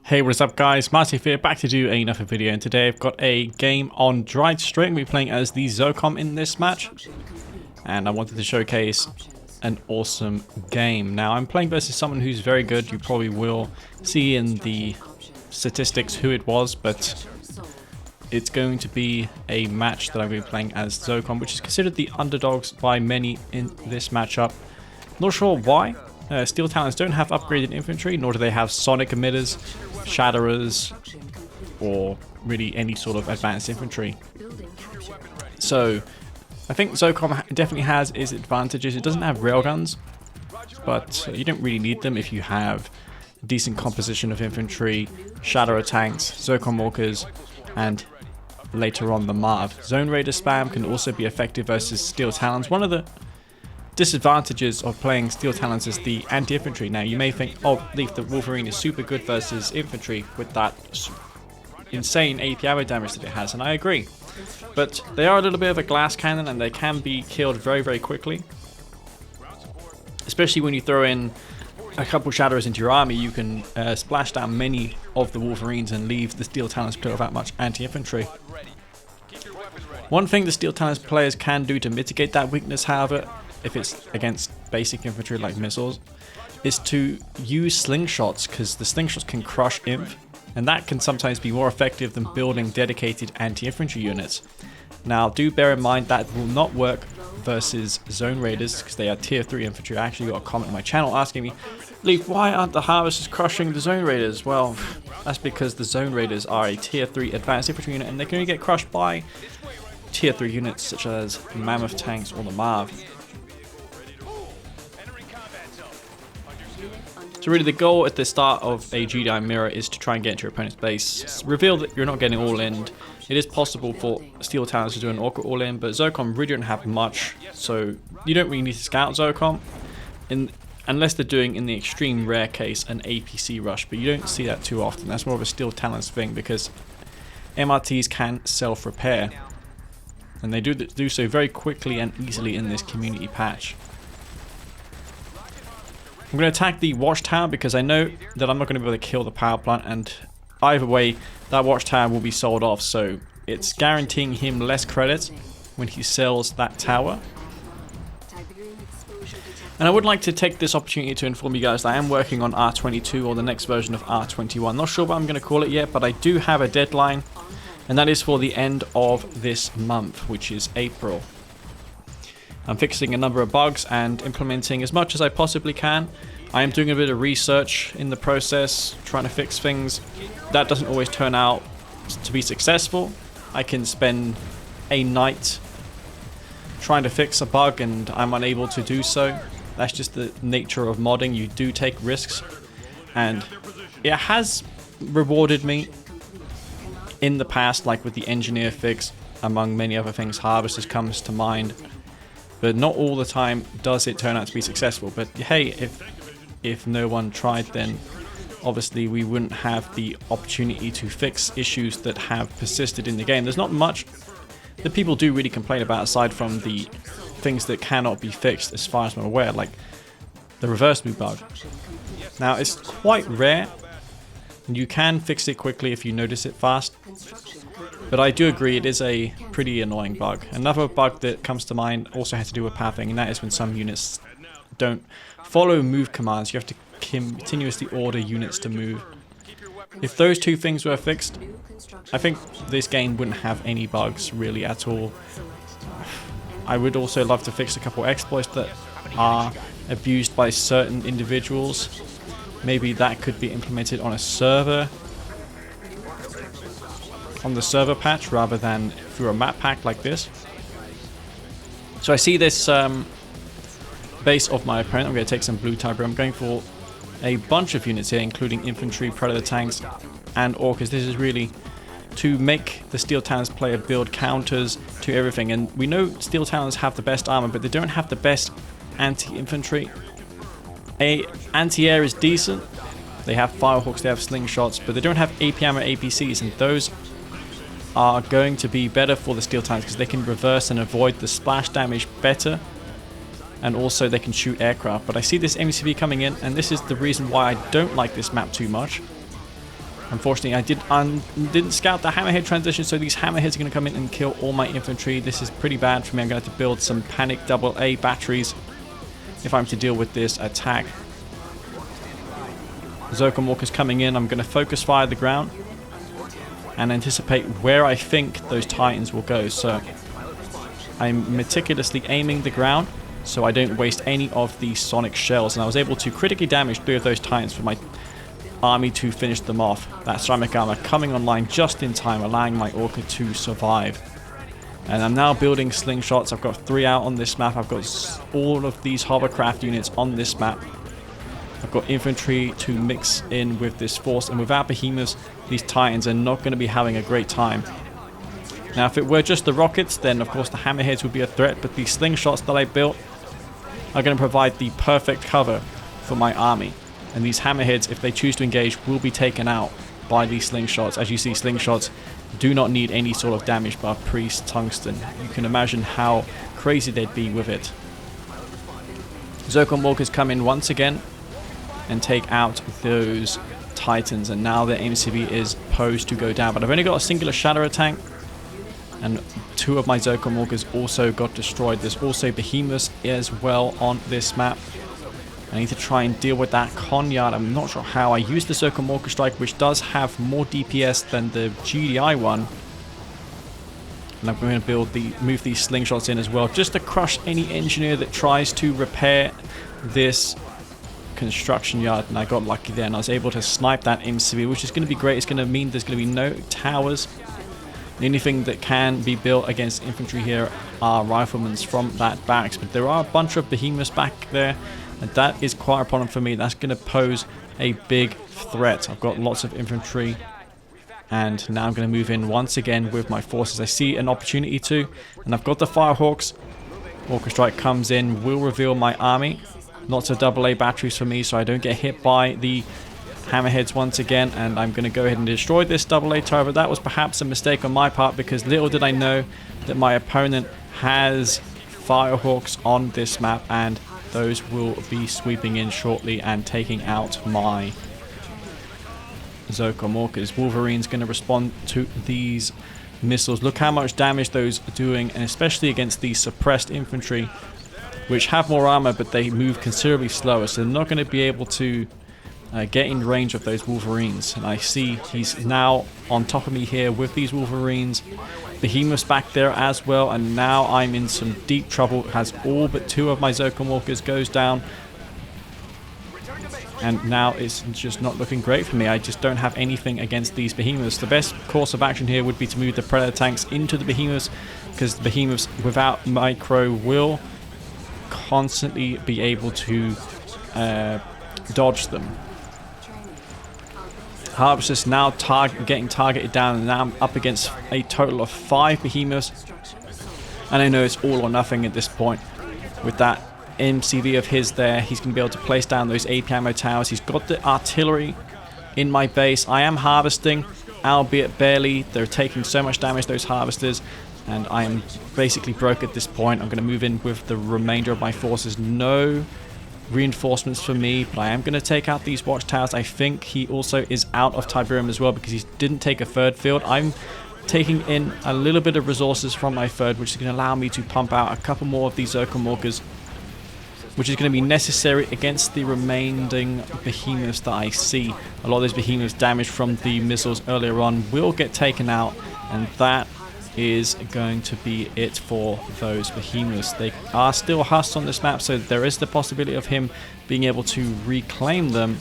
Hey, what is up guys, Massive here, back to do another video, and today I've got a game on Dried String. We're playing as the ZOCOM in this match, and I wanted to showcase an awesome game. Now I'm playing versus someone who's very good. You probably will see in the statistics who it was, but it's going to be a match that I'm going to be playing as ZOCOM, which is considered the underdogs by many in this matchup. Not sure why. Steel Talons don't have upgraded infantry, nor do they have sonic emitters, shatterers, or really any sort of advanced infantry. So I think ZOCOM definitely has its advantages. It doesn't have railguns, but you don't really need them if you have a decent composition of infantry, shatterer tanks, ZOCOM walkers, and later on the Marv. Zone Raider spam can also be effective versus Steel Talons. One of the disadvantages of playing Steel Talons is the anti-infantry. Now you may think, oh, Leaf, the Wolverine is super good versus infantry with that insane AP ammo damage that it has, and I agree. But they are a little bit of a glass cannon and they can be killed very, very quickly. Especially when you throw in a couple shatterers into your army, you can splash down many of the Wolverines and leave the Steel Talons player without much anti-infantry. One thing the Steel Talons players can do to mitigate that weakness, however, if it's against basic infantry like missiles, is to use slingshots, because the slingshots can crush inf, and that can sometimes be more effective than building dedicated anti-infantry units. Now do bear in mind that will not work versus Zone Raiders, because they are tier 3 infantry. I actually got a comment on my channel asking me, Leaf, why aren't the Harvesters crushing the Zone Raiders? Well, that's because the Zone Raiders are a tier 3 advanced infantry unit, and they can only get crushed by tier 3 units such as Mammoth tanks or the Marv. So really the goal at the start of a GDI mirror is to try and get into your opponent's base. Reveal that you're not getting all in. It is possible for Steel Talons to do an awkward all in, but ZOCOM really don't have much, so you don't really need to scout ZOCOM, unless they're doing, in the extreme rare case, an APC rush, but you don't see that too often. That's more of a Steel Talons thing, because MRTs can self-repair, and they do so very quickly and easily in this community patch. I'm going to attack the watchtower because I know that I'm not going to be able to kill the power plant, and either way that watchtower will be sold off, so it's guaranteeing him less credits when he sells that tower. And I would like to take this opportunity to inform you guys that I am working on R22, or the next version of R21. Not sure what I'm going to call it yet, but I do have a deadline, and that is for the end of this month, which is April. I'm fixing a number of bugs and implementing as much as I possibly can. I am doing a bit of research in the process, trying to fix things. That doesn't always turn out to be successful. I can spend a night trying to fix a bug and I'm unable to do so. That's just the nature of modding. You do take risks, and it has rewarded me in the past, like with the engineer fix, among many other things. Harvesters comes to mind. But not all the time does it turn out to be successful. But hey, if no one tried, then obviously we wouldn't have the opportunity to fix issues that have persisted in the game. There's not much that people do really complain about aside from the things that cannot be fixed, as far as I'm aware, like the reverse move bug. Now it's quite rare, and you can fix it quickly if you notice it fast. But I do agree it is a pretty annoying bug. Another bug that comes to mind also has to do with pathing, and that is when some units don't follow move commands. You have to continuously order units to move. If those two things were fixed, I think this game wouldn't have any bugs really at all. I would also love to fix a couple exploits that are abused by certain individuals. Maybe that could be implemented on a server, on the server patch, rather than through a map pack like this. So I see this base of my opponent. I'm going to take some blue tiger. I'm going for a bunch of units here, including infantry, predator tanks, and orcas. This is really to make the Steel Talons player build counters to everything. And we know Steel Talons have the best armor, but they don't have the best anti-infantry. Anti-air is decent. They have firehawks, they have slingshots, but they don't have AP ammo APCs, and those are going to be better for the Steel Talons because they can reverse and avoid the splash damage better, and also they can shoot aircraft. But I see this MCV coming in, and this is the reason why I don't like this map too much. Unfortunately, I didn't scout the hammerhead transition, so these hammerheads are going to come in and kill all my infantry. This is pretty bad for me. I'm going to have to build some panic AA batteries if I'm to deal with this attack. ZOCOM walkers coming in. I'm going to focus fire the ground and anticipate where I think those Titans will go. So I'm meticulously aiming the ground so I don't waste any of the sonic shells, and I was able to critically damage 3 of those Titans for my army to finish them off. That ceramic armor coming online just in time, allowing my Orca to survive. And I'm now building slingshots. I've got 3 out on this map. I've got all of these hovercraft units on this map. I've got infantry to mix in with this force, and without behemoths, these Titans are not going to be having a great time. Now, if it were just the rockets, then of course the hammerheads would be a threat, but these slingshots that I built are going to provide the perfect cover for my army. And these hammerheads, if they choose to engage, will be taken out by these slingshots. As you see, slingshots do not need any sort of damage bar pre-tungsten. You can imagine how crazy they'd be with it. ZOCOM walkers come in once again and take out those Titans, and now their MCV is posed to go down. But I've only got a singular Shadow tank, and 2 of my ZOCOM walkers also got destroyed. There's also behemoths as well on this map. I need to try and deal with that Conyard. I'm not sure how. I use the ZOCOM Walker Strike, which does have more DPS than the GDI one. And I'm going to move these slingshots in as well, just to crush any engineer that tries to repair this construction yard. And I got lucky there, and I was able to snipe that MCV, which is going to be great. It's going to mean there's going to be no towers. The only thing that can be built against infantry here are riflemen from that barracks. But there are a bunch of behemoths back there, and that is quite a problem for me. That's going to pose a big threat. I've got lots of infantry, and now I'm going to move in once again with my forces. I see an opportunity to, and I've got the Firehawks. Walker Strike comes in, will reveal my army. Lots of AA batteries for me so I don't get hit by the hammerheads once again, and I'm going to go ahead and destroy this AA turret. That was perhaps a mistake on my part, because little did I know that my opponent has Firehawks on this map, and those will be sweeping in shortly and taking out my ZOCOM walkers. Wolverine's going to respond to these missiles. Look how much damage those are doing, and especially against these suppressed infantry, which have more armor but they move considerably slower, so they're not going to be able to get in range of those Wolverines. And I see he's now on top of me here with these Wolverines. Behemoth's back there as well, and now I'm in some deep trouble. It has all but 2 of my ZOCOM walkers goes down, and now it's just not looking great for me. I just don't have anything against these behemoths. The best course of action here would be to move the Predator tanks into the behemoths, because the behemoths without micro will constantly be able to dodge them. Harvesters now getting targeted down, and now I'm up against a total of 5 behemoths, and I know it's all or nothing at this point. With that MCV of his there, he's going to be able to place down those AP ammo towers. He's got the artillery in my base. I am harvesting, albeit barely. They're taking so much damage, those harvesters, and I am basically broke at this point. I'm going to move in with the remainder of my forces. No reinforcements for me, but I am going to take out these watchtowers. I think he also is out of Tiberium as well, because he didn't take a third field. I'm taking in a little bit of resources from my third, which is going to allow me to pump out a couple more of these ZOCOM walkers, which is going to be necessary against the remaining behemoths that I see. A lot of those behemoths damaged from the missiles earlier on will get taken out, and that is going to be it for those behemoths. They are still husks on this map, so there is the possibility of him being able to reclaim them,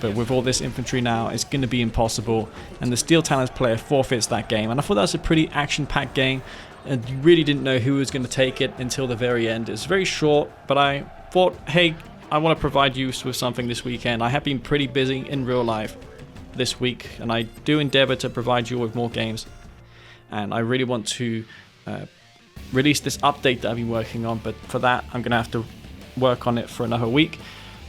but with all this infantry now, it's going to be impossible, and the Steel Talons player forfeits that game. And I thought that was a pretty action-packed game, and you really didn't know who was going to take it until the very end. It's very short, but I thought, hey, I want to provide you with something this weekend. I have been pretty busy in real life this week, and I do endeavor to provide you with more games. And I really want to release this update that I've been working on, but for that I'm going to have to work on it for another week.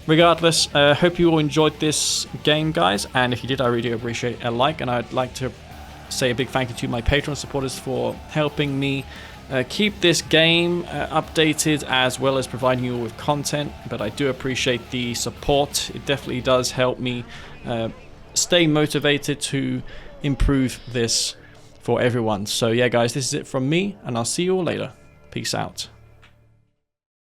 Regardless, hope you all enjoyed this game, guys, and if you did, I really appreciate a like, and I'd like to say a big thank you to my Patreon supporters for helping me keep this game updated, as well as providing you with content. But I do appreciate the support. It definitely does help me stay motivated to improve this for everyone. So yeah guys, this is it from me, and I'll see you all later. Peace out.